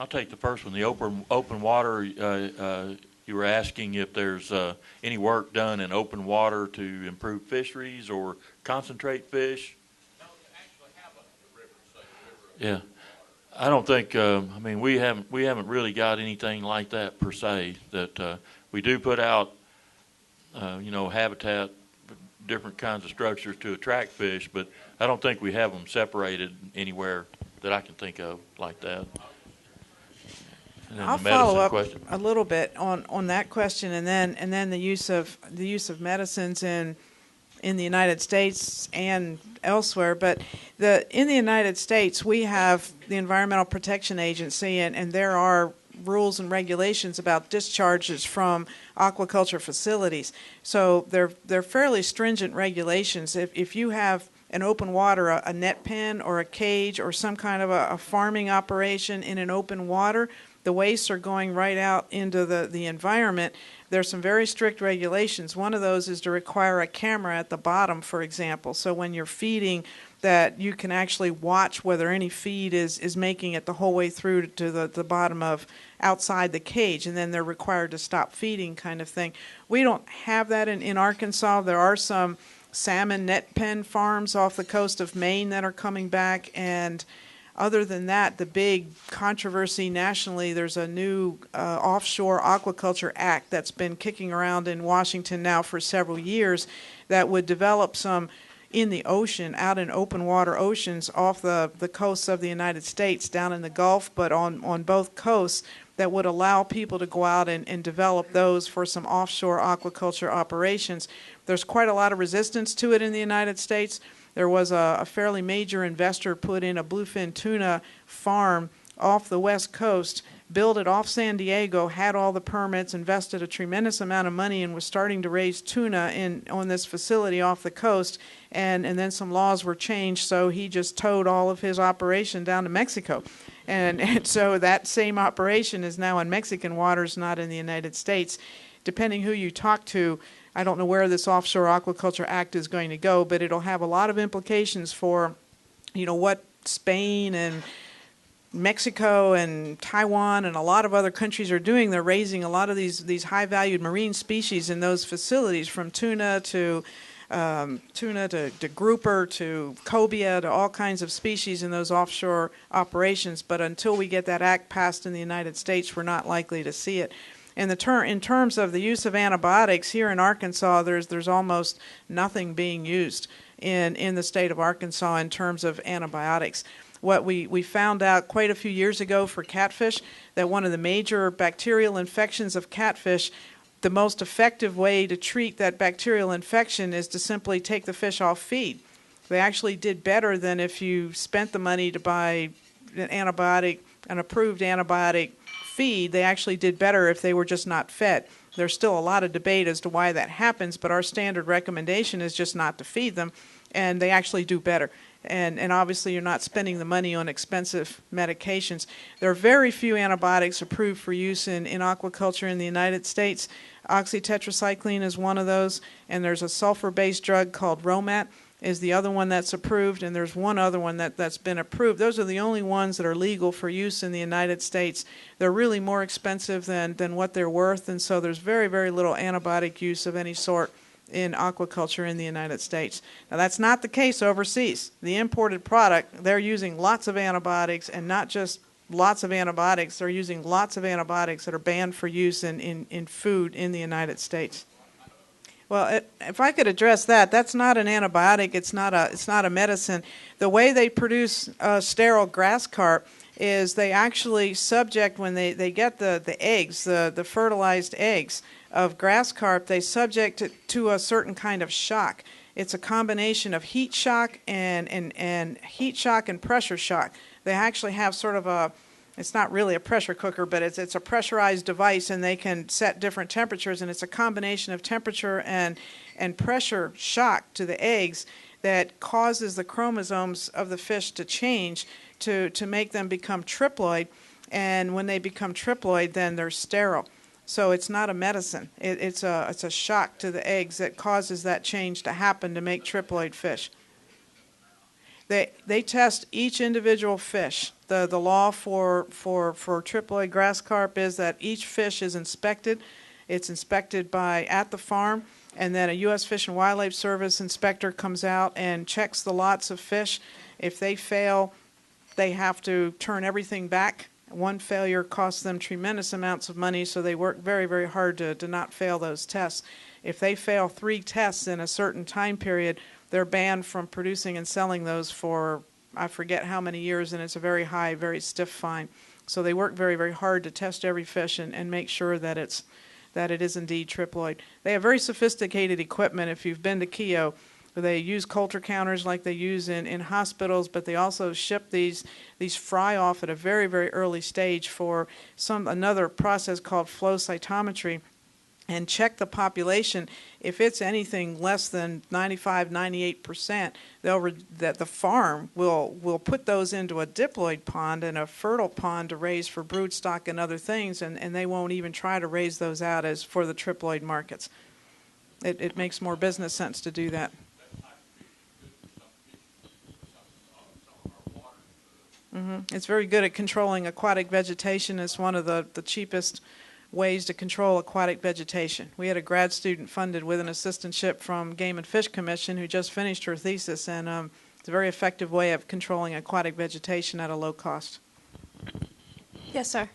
I'll take the first one. The open water. You were asking if there's any work done in open water to improve fisheries or concentrate fish. No, to actually have a river, say a river. Yeah, I don't think. I mean, we haven't really got anything like that per se. That we do put out, habitat, different kinds of structures to attract fish, but I don't think we have them separated anywhere that I can think of like that. And then I'll the follow medicine up question. a little bit on that question, and then the use of medicines in the United States and elsewhere. But in the United States, we have the Environmental Protection Agency, and there are rules and regulations about discharges from aquaculture facilities. So they're fairly stringent regulations. If you have an open water, a net pen or a cage or some kind of a farming operation in an open water, the wastes are going right out into the environment. There's some very strict regulations. One of those is to require a camera at the bottom, for example. So when you're feeding, that you can actually watch whether any feed is making it the whole way through to the bottom of outside the cage, and then they're required to stop feeding kind of thing. We don't have that in Arkansas. There are some salmon net pen farms off the coast of Maine that are coming back, and other than that, the big controversy nationally, there's a new offshore aquaculture act that's been kicking around in Washington now for several years that would develop some in the ocean, out in open water oceans off the coasts of the United States, down in the Gulf, but on both coasts, that would allow people to go out and develop those for some offshore aquaculture operations. There's quite a lot of resistance to it in the United States. There was a fairly major investor put in a bluefin tuna farm off the west coast, built it off San Diego, had all the permits, invested a tremendous amount of money, and was starting to raise tuna on this facility off the coast. And then some laws were changed, so he just towed all of his operation down to Mexico. And so that same operation is now in Mexican waters, not in the United States. Depending who you talk to, I don't know where this Offshore Aquaculture Act is going to go, but it'll have a lot of implications for, what Spain and Mexico and Taiwan and a lot of other countries are doing. They're raising a lot of these high-valued marine species in those facilities, from tuna to grouper to cobia to all kinds of species in those offshore operations. But until we get that act passed in the United States, we're not likely to see it. In terms of the use of antibiotics here in Arkansas, there's almost nothing being used in the state of Arkansas in terms of antibiotics. What we found out quite a few years ago for catfish, that one of the major bacterial infections of catfish, the most effective way to treat that bacterial infection is to simply take the fish off feed. They actually did better than if you spent the money to buy an approved antibiotic feed. They actually did better if they were just not fed. There's still a lot of debate as to why that happens, but our standard recommendation is just not to feed them, and they actually do better. And obviously you're not spending the money on expensive medications. There are very few antibiotics approved for use in aquaculture in the United States. Oxytetracycline is one of those, and there's a sulfur-based drug called Romat is the other one that's approved, and there's one other one that's been approved. Those are the only ones that are legal for use in the United States. They're really more expensive than what they're worth, and so there's very, very little antibiotic use of any sort in aquaculture in the United States. Now, that's not the case overseas. The imported product, they're using lots of antibiotics, and not just lots of antibiotics. They're using lots of antibiotics that are banned for use in food in the United States. Well, if I could address that, that's not an antibiotic. It's not a medicine. The way they produce sterile grass carp is they actually subject, when they get the eggs, the fertilized eggs of grass carp, they subject it to a certain kind of shock. It's a combination of heat shock and heat shock and pressure shock. They actually have sort of it's not really a pressure cooker, but it's a pressurized device, and they can set different temperatures, and it's a combination of temperature and pressure shock to the eggs that causes the chromosomes of the fish to change to make them become triploid, and when they become triploid, then they're sterile. So it's not a medicine. It's a shock to the eggs that causes that change to happen to make triploid fish. They test each individual fish. The law for triploid grass carp is that each fish is inspected. It's inspected at the farm, and then a U.S. Fish and Wildlife Service inspector comes out and checks the lots of fish. If they fail, they have to turn everything back. One failure costs them tremendous amounts of money, so they work very, very hard to not fail those tests. If they fail 3 tests in a certain time period, they're banned from producing and selling those for, I forget how many years, and it's a very high, very stiff fine. So they work very, very hard to test every fish and make sure that it is indeed triploid. They have very sophisticated equipment. If you've been to Keogh, they use culture counters like they use in hospitals, but they also ship these fry off at a very, very early stage for another process called flow cytometry, and check the population. If it's anything less than 95, 98%, that the farm will put those into a diploid pond and a fertile pond to raise for broodstock and other things, and they won't even try to raise those out as for the triploid markets. It makes more business sense to do that. It's very good at controlling aquatic vegetation. It's one of the cheapest ways to control aquatic vegetation. We had a grad student funded with an assistantship from Game and Fish Commission who just finished her thesis, and it's a very effective way of controlling aquatic vegetation at a low cost. Yes, sir.